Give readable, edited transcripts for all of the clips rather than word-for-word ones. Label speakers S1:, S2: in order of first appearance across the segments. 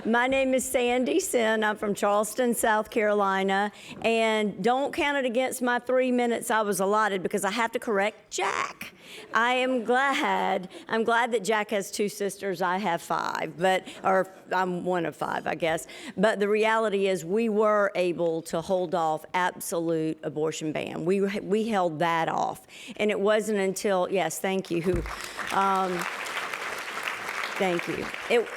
S1: My name is Senn. I'm from Charleston, South Carolina. And don't count it against my 3 minutes I was allotted because I have to correct Jack. I'm glad that Jack has 2 sisters. I have 5, or I'm one of 5, I guess. But the reality is we were able to hold off absolute abortion ban. We held that off. And it wasn't until, yes, thank you. Thank you.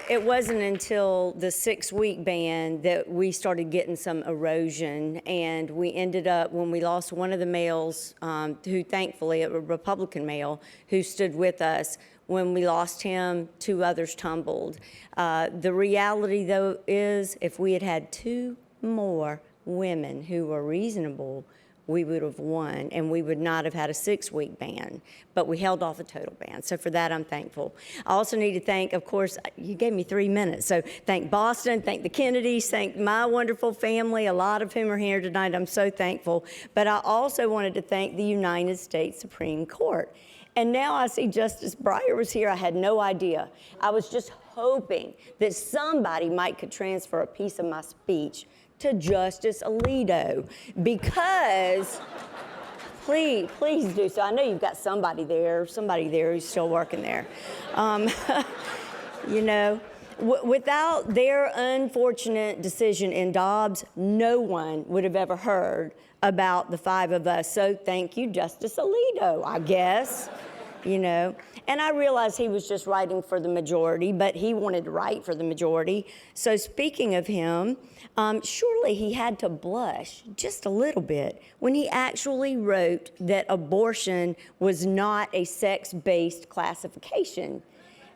S1: It wasn't until the 6-week ban that we started getting some erosion, and we ended up, when we lost one of the males, who thankfully, a Republican male, who stood with us, when we lost him, 2 others tumbled. The reality, though, is if we had had 2 more women who were reasonable, we would have won, and we would not have had a 6-week ban, but we held off a total ban. So for that, I'm thankful. I also need to thank, of course, you gave me 3 minutes, so thank Boston, thank the Kennedys, thank my wonderful family, a lot of whom are here tonight. I'm so thankful. But I also wanted to thank the United States Supreme Court. And now I see Justice Breyer was here. I had no idea. I was just hoping that somebody could transfer a piece of my speech to Justice Alito, because please do so. I know you've got somebody there who's still working there. You know, without their unfortunate decision in Dobbs, no one would have ever heard about the 5 of us. So thank you, Justice Alito, I guess. You know, and I realized he was just writing for the majority, but he wanted to write for the majority. So speaking of him, surely he had to blush just a little bit when he actually wrote that abortion was not a sex-based classification.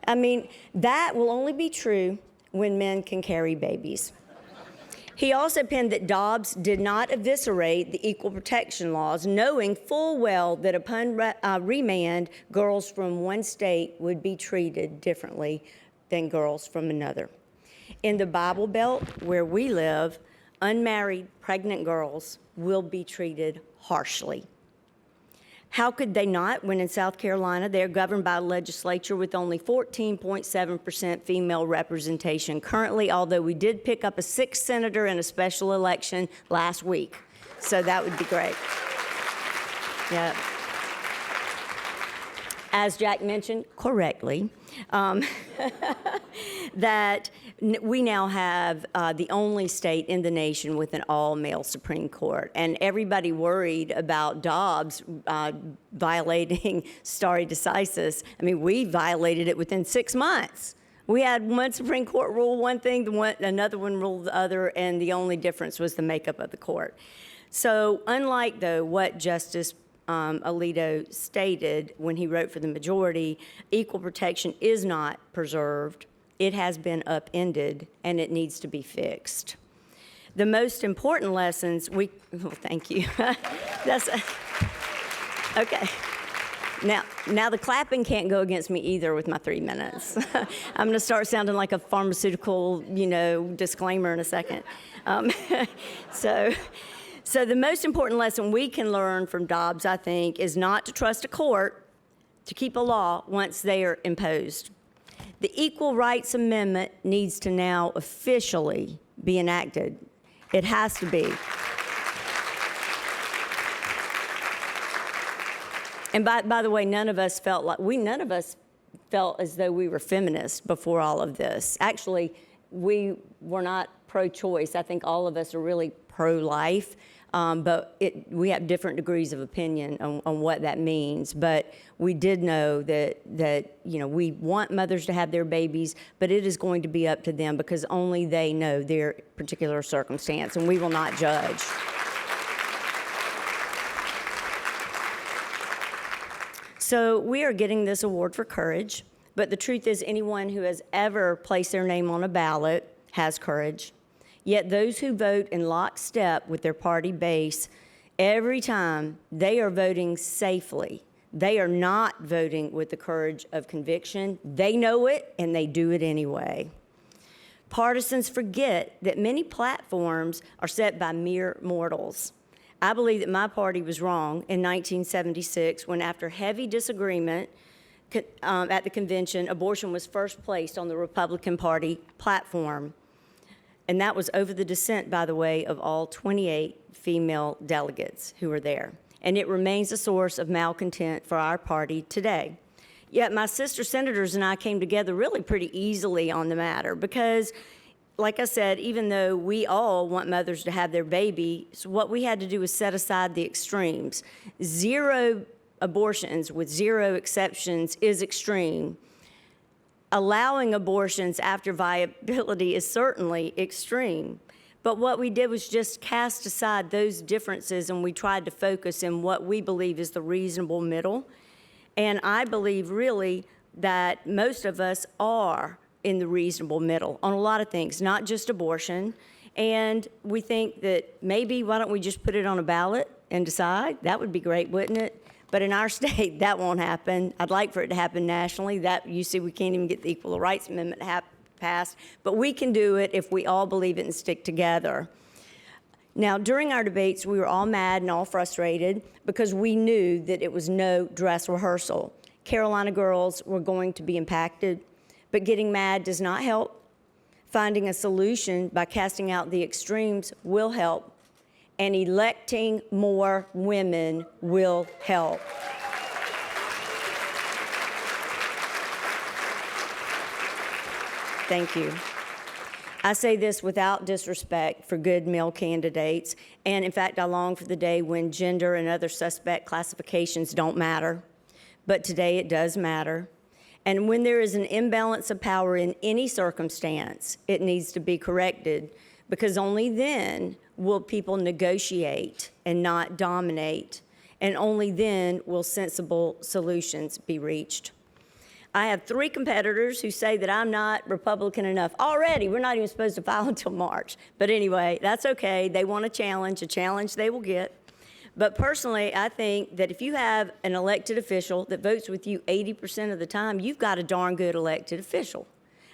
S1: I mean, that will only be true when men can carry babies. He also penned that Dobbs did not eviscerate the equal protection laws, knowing full well that upon remand, girls from one state would be treated differently than girls from another. In the Bible Belt, where we live, unmarried pregnant girls will be treated harshly. How could they not, when in South Carolina they're governed by a legislature with only 14.7% female representation currently, although we did pick up a 6th senator in a special election last week. So that would be great. Yeah. As Jack mentioned correctly, that we now have the only state in the nation with an all-male Supreme Court. And everybody worried about Dobbs violating stare decisis. I mean, we violated it within 6 months. We had one Supreme Court rule one thing, another one ruled the other, and the only difference was the makeup of the court. So unlike, though, what Justice Alito stated when he wrote for the majority, equal protection is not preserved. It has been upended, and it needs to be fixed. The most important lessons thank you. Okay. Now the clapping can't go against me either with my 3 minutes. I'm going to start sounding like a pharmaceutical, disclaimer in a second. So the most important lesson we can learn from Dobbs, I think, is not to trust a court to keep a law once they are imposed. The Equal Rights Amendment needs to now officially be enacted. It has to be. And by the way, none of us felt as though we were feminists before all of this. Actually, we were not pro-choice. I think all of us are really pro-life. But we have different degrees of opinion on what that means. But we did know that we want mothers to have their babies, but it is going to be up to them because only they know their particular circumstance, and we will not judge. So we are getting this award for courage, but the truth is anyone who has ever placed their name on a ballot has courage. Yet those who vote in lockstep with their party base, every time they are voting safely. They are not voting with the courage of conviction. They know it, and they do it anyway. Partisans forget that many platforms are set by mere mortals. I believe that my party was wrong in 1976 when, after heavy disagreement at the convention, abortion was first placed on the Republican Party platform. And that was over the dissent, by the way, of all 28 female delegates who were there. And it remains a source of malcontent for our party today. Yet my sister senators and I came together really pretty easily on the matter because, like I said, even though we all want mothers to have their baby, so what we had to do was set aside the extremes. 0 abortions with 0 exceptions is extreme. Allowing abortions after viability is certainly extreme. But what we did was just cast aside those differences, and we tried to focus in what we believe is the reasonable middle. And I believe really that most of us are in the reasonable middle on a lot of things, not just abortion. And we think that maybe why don't we just put it on a ballot and decide? That would be great, wouldn't it? But in our state, that won't happen. I'd like for it to happen nationally. That, you see, we can't even get the Equal Rights Amendment passed, but we can do it if we all believe it and stick together. Now, during our debates, we were all mad and all frustrated because we knew that it was no dress rehearsal. Carolina girls were going to be impacted, but getting mad does not help. Finding a solution by casting out the extremes will help, and electing more women will help. Thank you. I say this without disrespect for good male candidates, and in fact, I long for the day when gender and other suspect classifications don't matter, but today it does matter. And when there is an imbalance of power in any circumstance, it needs to be corrected, because only then will people negotiate and not dominate, and only then will sensible solutions be reached. I have 3 competitors who say that I'm not Republican enough. Already, we're not even supposed to file until March. But anyway, that's okay. They want a challenge they will get. But personally, I think that if you have an elected official that votes with you 80% of the time, you've got a darn good elected official.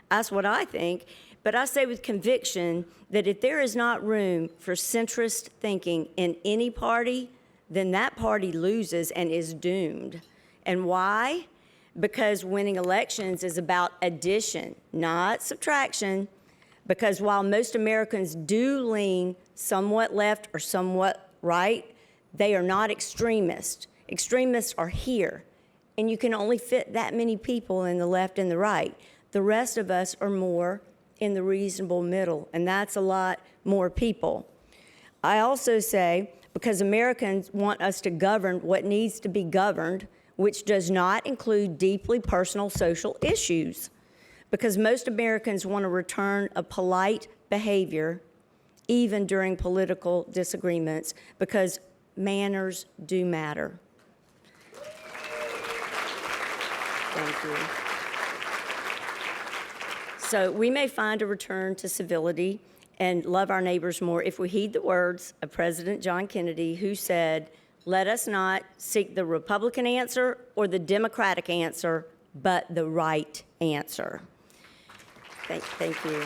S1: That's what I think. But I say with conviction that if there is not room for centrist thinking in any party, then that party loses and is doomed. And why? Because winning elections is about addition, not subtraction. Because while most Americans do lean somewhat left or somewhat right, they are not extremists. Extremists are here, and you can only fit that many people in the left and the right. The rest of us are more in the reasonable middle, and that's a lot more people. I also say, because Americans want us to govern what needs to be governed, which does not include deeply personal social issues, because most Americans want to return a polite behavior even during political disagreements, because manners do matter. Thank you. So we may find a return to civility and love our neighbors more if we heed the words of President John Kennedy, who said, "Let us not seek the Republican answer or the Democratic answer, but the right answer." Thank you.